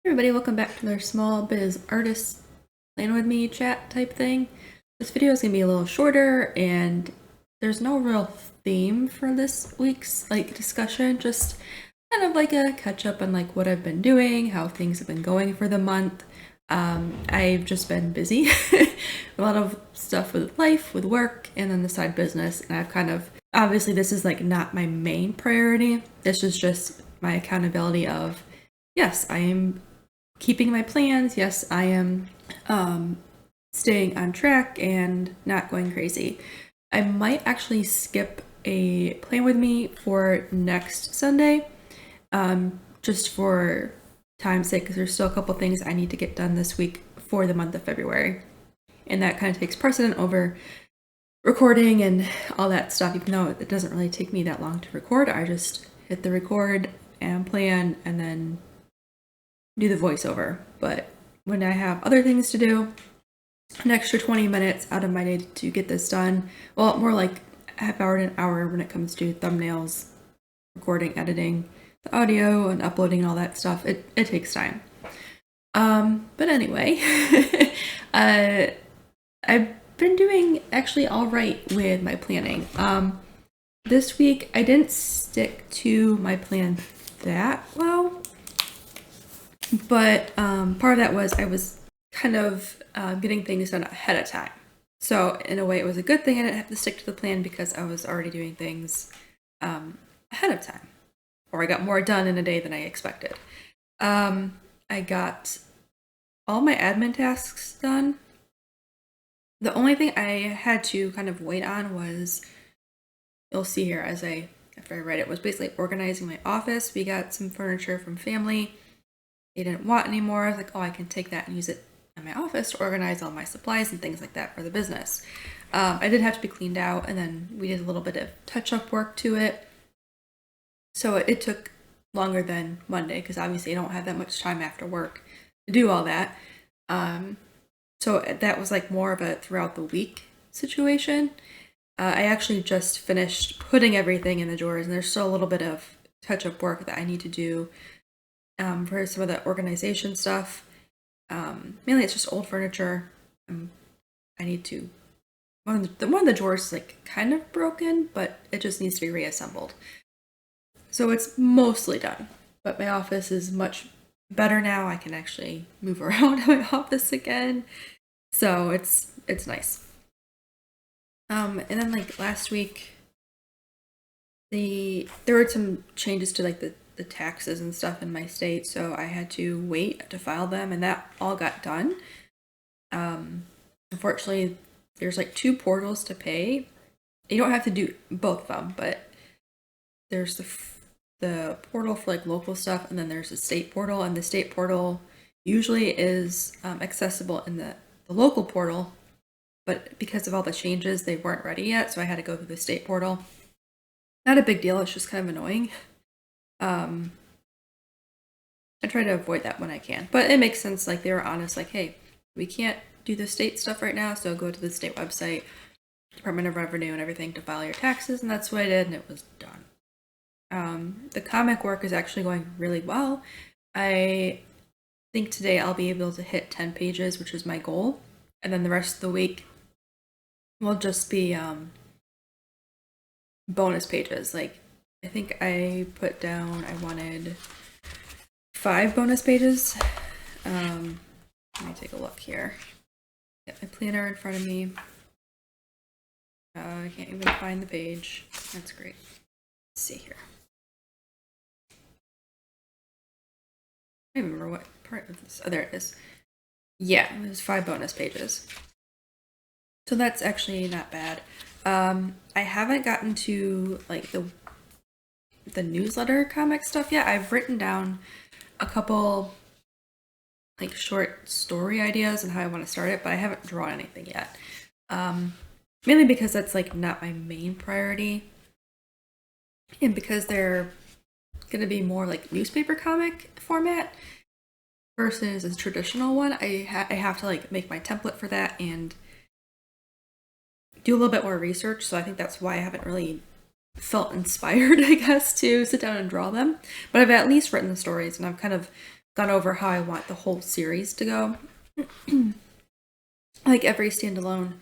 Everybody, welcome back to their small biz artist plan with me chat type thing. This video is gonna be a little shorter and there's no real theme for this week's discussion, just kind of like a catch up on what I've been doing, how things have been going for the month. I've just been busy, a lot of stuff with life, with work, and then the side business, and I've kind of, obviously this is not my main priority. This is just my accountability of, yes, I am keeping my plans. Yes, I am staying on track and not going crazy. I might actually skip a plan with me for next Sunday, just for time's sake, because there's still a couple things I need to get done this week for the month of February. And that kind of takes precedent over recording and all that stuff, even though it doesn't really take me that long to record. I just hit the record and plan and then do the voiceover. But when I have other things to do, an extra 20 minutes out of my day to get this done, well, more like a half hour to an hour when it comes to thumbnails, recording, editing, the audio, and uploading and all that stuff, it takes time. But anyway, I've been doing actually all right with my planning. This week I didn't stick to my plan that well, but part of that was I was kind of getting things done ahead of time. So in a way, it was a good thing I didn't have to stick to the plan because I was already doing things ahead of time, or I got more done in a day than I expected. I got all my admin tasks done. The only thing I had to kind of wait on was, you'll see here after I read it, was basically organizing my office. We got some furniture from family they didn't want anymore. I was like, oh, I can take that and use it in my office to organize all my supplies and things like that for the business. I did have to be cleaned out, and then we did a little bit of touch-up work to it. So it took longer than Monday, because obviously I don't have that much time after work to do all that. So that was more of a throughout the week situation. I actually just finished putting everything in the drawers, and there's still a little bit of touch-up work that I need to do for some of the organization stuff. Mainly it's just old furniture. I need to, one of the drawers is kind of broken, but it just needs to be reassembled. So it's mostly done, but my office is much better now. I can actually move around my office again. So it's nice. And then last week, there were some changes to the taxes and stuff in my state, so I had to wait to file them, and that all got done. Unfortunately, there's 2 portals to pay. You don't have to do both of them, but there's the portal for local stuff, and then there's the state portal, and the state portal usually is accessible in the local portal, but because of all the changes, they weren't ready yet, so I had to go through the state portal. Not a big deal, it's just kind of annoying. I try to avoid that when I can, but it makes sense. They were honest, hey, we can't do the state stuff right now, so go to the state website, Department of Revenue and everything, to file your taxes, and that's what I did, and it was done. The comic work is actually going really well. I think today I'll be able to hit 10 pages, which is my goal, and then the rest of the week will just be bonus pages. I think I put down I wanted 5 bonus pages. Let me take a look here. Get my planner in front of me. I can't even find the page. That's great. Let's see here. I don't remember what part of this. Oh, there it is. Yeah, it was 5 bonus pages. So that's actually not bad. I haven't gotten to the newsletter comic stuff yet. I've written down a couple short story ideas and how I want to start it, but I haven't drawn anything yet. Mainly because that's not my main priority, and because they're gonna be more newspaper comic format versus a traditional one. I have to make my template for that and do a little bit more research, so I think that's why I haven't really felt inspired, I guess, to sit down and draw them. But I've at least written the stories, and I've kind of gone over how I want the whole series to go. Like every standalone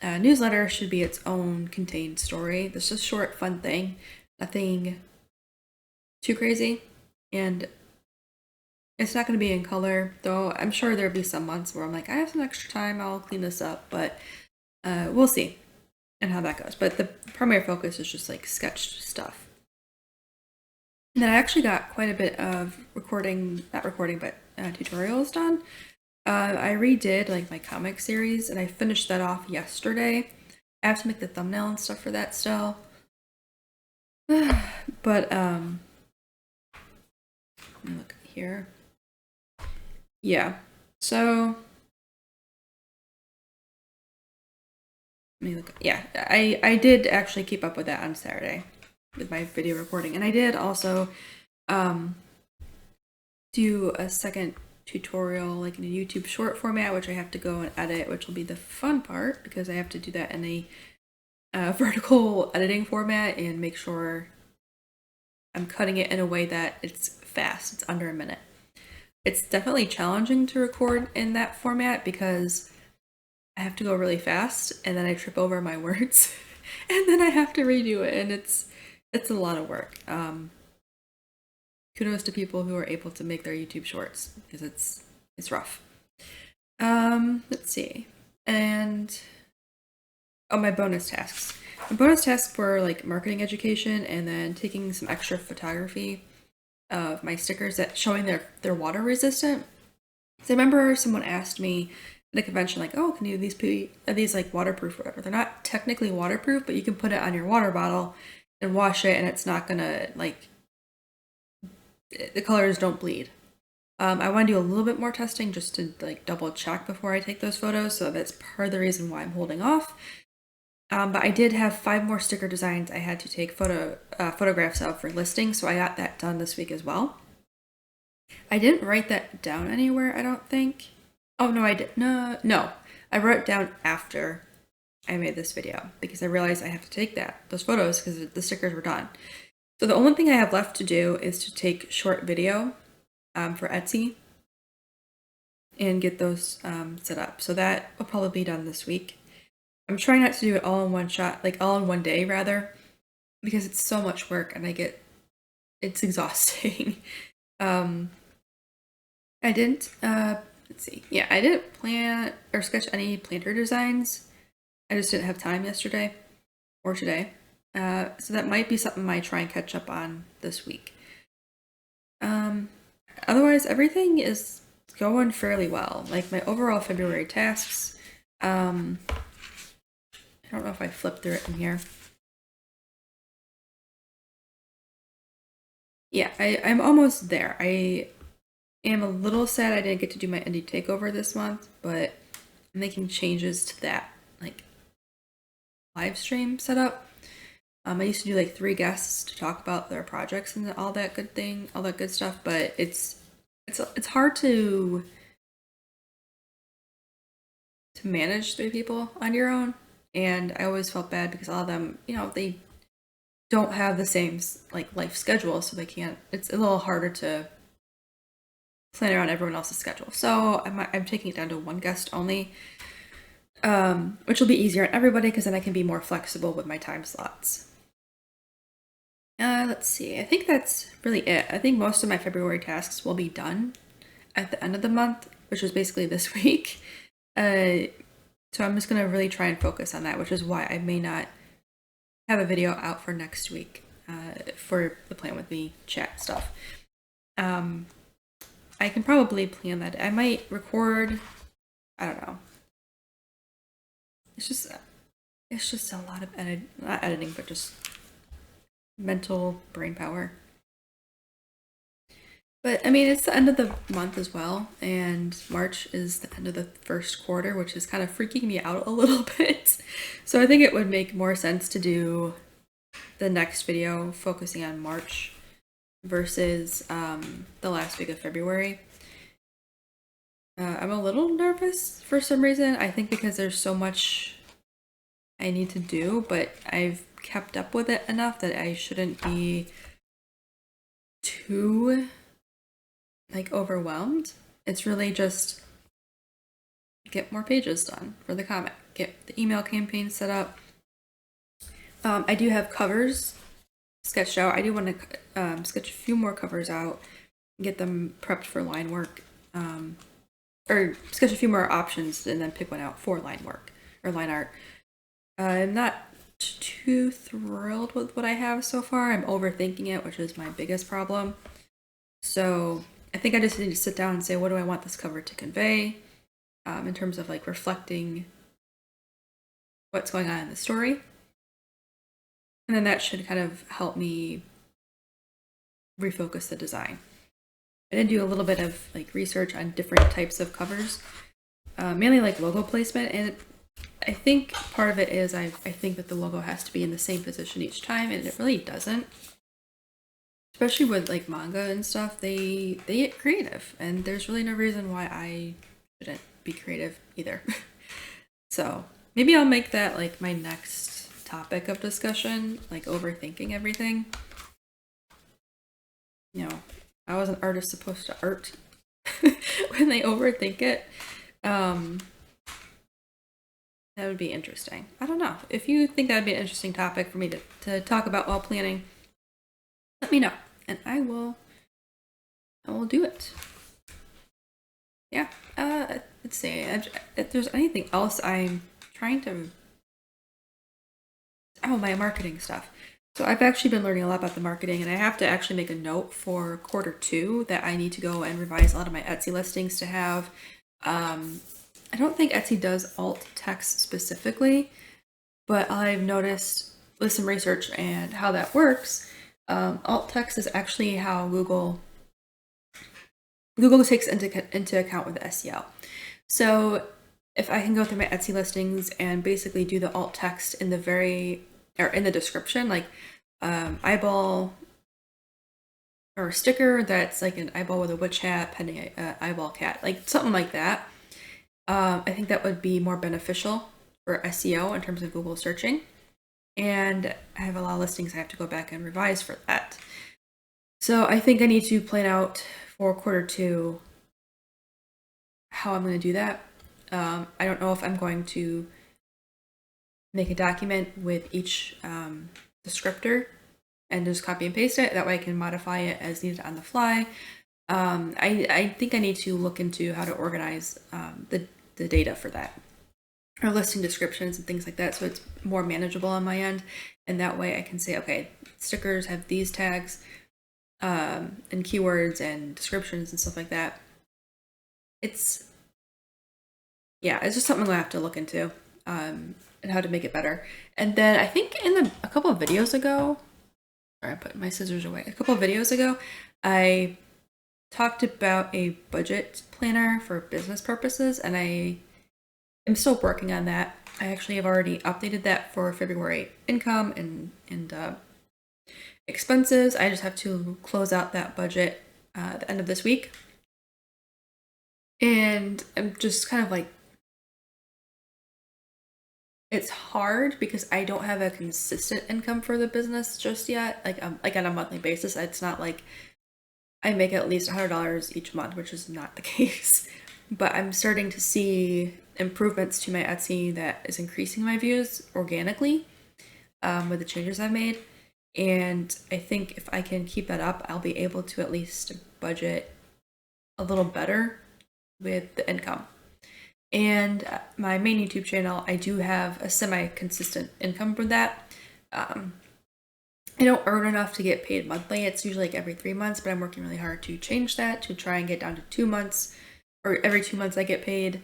newsletter should be its own contained story. This is a short, fun thing, nothing too crazy, and it's not going to be in color, though I'm sure there'll be some months where I'm like, I have some extra time, I'll clean this up, but we'll see and how that goes. But the primary focus is just like sketched stuff. And then I actually got quite a bit of tutorials done. I redid like my comic series and I finished that off yesterday. I have to make the thumbnail and stuff for that still. But let me look here. Yeah, so let me look. Yeah, I did actually keep up with that on Saturday with my video recording, and I did also do a second tutorial like in a YouTube short format, which I have to go and edit, which will be the fun part because I have to do that in a vertical editing format and make sure I'm cutting it in a way that it's fast. It's under a minute. It's definitely challenging to record in that format because I have to go really fast and then I trip over my words and then I have to redo it, and it's a lot of work. Kudos to people who are able to make their YouTube shorts because it's rough. Let's see. And my bonus tasks. My bonus tasks were like marketing education and then taking some extra photography of my stickers that showing they're water resistant. So I remember someone asked me at a convention like, "Oh, can you are these like waterproof or whatever?" They're not technically waterproof, but you can put it on your water bottle and wash it, and it's not gonna like the colors don't bleed. I want to do a little bit more testing just to like double check before I take those photos, so that's part of the reason why I'm holding off. But I did have 5 more sticker designs I had to take photographs of for listing, so I got that done this week as well. I didn't write that down anywhere, I don't think. Oh, no, I did. No. I wrote it down after I made this video because I realized I have to take those photos because the stickers were done. So the only thing I have left to do is to take short video for Etsy and get those set up. So that will probably be done this week. I'm trying not to do it all in one shot, like all in one day rather, because it's so much work and it's exhausting. I didn't, let's see. Yeah, I didn't plan or sketch any planter designs. I just didn't have time yesterday or today. So that might be something I might try and catch up on this week. Otherwise, everything is going fairly well. Like my overall February tasks, I don't know if I flipped through it in here. Yeah, I'm almost there. I am a little sad I didn't get to do my indie takeover this month, but I'm making changes to that like live stream setup. I used to do like 3 guests to talk about their projects and all that good stuff, but it's hard to manage 3 people on your own. And I always felt bad because all of them, they don't have the same like life schedule, so they can't. It's a little harder to plan around everyone else's schedule. So I'm taking it down to 1 guest only, which will be easier on everybody because then I can be more flexible with my time slots. Let's see. I think that's really it. I think most of my February tasks will be done at the end of the month, which is basically this week. So I'm just going to really try and focus on that, which is why I may not have a video out for next week for the Plan With Me chat stuff. I can probably plan that. I might record, I don't know. It's just a lot of not editing, but just mental brain power. But I mean, it's the end of the month as well, and March is the end of the first quarter, which is kind of freaking me out a little bit. So I think it would make more sense to do the next video focusing on March versus the last week of February. I'm a little nervous for some reason. I think because there's so much I need to do, but I've kept up with it enough that I shouldn't be too like overwhelmed. It's really just get more pages done for the comic, get the email campaign set up. I do have covers sketched out. I do want to sketch a few more covers out, get them prepped for line work, or sketch a few more options and then pick one out for line work or line art. I'm not too thrilled with what I have so far. I'm overthinking it, which is my biggest problem. So I think I just need to sit down and say, what do I want this cover to convey, in terms of like reflecting what's going on in the story. And then that should kind of help me refocus the design. I did do a little bit of like research on different types of covers, mainly like logo placement, and I think part of it is I think that the logo has to be in the same position each time, and it really doesn't. Especially with like manga and stuff, they get creative, and there's really no reason why I shouldn't be creative either. So maybe I'll make that like my next topic of discussion, like overthinking everything. You know, how is an artist supposed to art when they overthink it? That would be interesting. I don't know. If you think that would be an interesting topic for me to talk about while planning, let me know, and I will do it. Yeah. Let's see. If there's anything else, I'm trying to. Oh, my marketing stuff. So I've actually been learning a lot about the marketing, and I have to actually make a note for Q2 that I need to go and revise a lot of my Etsy listings to have. I don't think Etsy does alt text specifically, but I've noticed with some research and how that works, alt text is actually how Google takes into account with SEO. So if I can go through my Etsy listings and basically do the alt text in the description, like eyeball or a sticker that's like an eyeball with a witch hat petting an eyeball cat, like something like that. I think that would be more beneficial for SEO in terms of Google searching. And I have a lot of listings I have to go back and revise for that. So I think I need to plan out for Q2 how I'm going to do that. I don't know if I'm going to make a document with each descriptor and just copy and paste it. That way I can modify it as needed on the fly. I think I need to look into how to organize the data for that, or listing descriptions and things like that, so it's more manageable on my end. And that way I can say, okay, stickers have these tags and keywords and descriptions and stuff like that. It's just something I have to look into, and how to make it better. And then I think a couple of videos ago, sorry, I put my scissors away. A couple of videos ago, I talked about a budget planner for business purposes, and I am still working on that. I actually have already updated that for February income and expenses. I just have to close out that budget at the end of this week. And I'm just kind of like, it's hard because I don't have a consistent income for the business just yet. Like on a monthly basis, it's not like I make at least $100 each month, which is not the case. But I'm starting to see improvements to my Etsy that is increasing my views organically, with the changes I've made. And I think if I can keep that up, I'll be able to at least budget a little better with the income. And my main YouTube channel, I do have a semi-consistent income for that. I don't earn enough to get paid monthly. It's usually like every 3 months, but I'm working really hard to change that, to try and get down to 2 months, or every 2 months I get paid.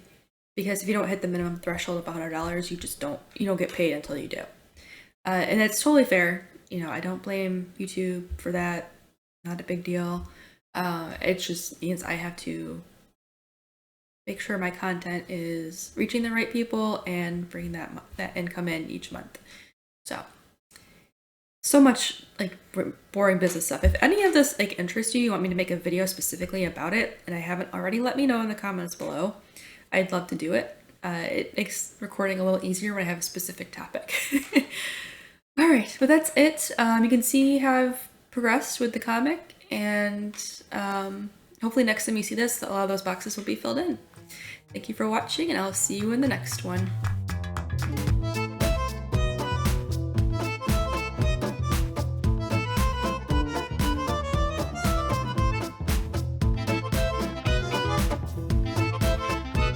Because if you don't hit the minimum threshold of $100, you don't get paid until you do. And it's totally fair. I don't blame YouTube for that. Not a big deal. It just means I have to make sure my content is reaching the right people and bringing that income in each month. So much like boring business stuff. If any of this like interests you, you want me to make a video specifically about it, and I haven't already, let me know in the comments below. I'd love to do it. It makes recording a little easier when I have a specific topic. All right, but that's it. You can see how I've progressed with the comic, and hopefully next time you see this, a lot of those boxes will be filled in. Thank you for watching, and I'll see you in the next one.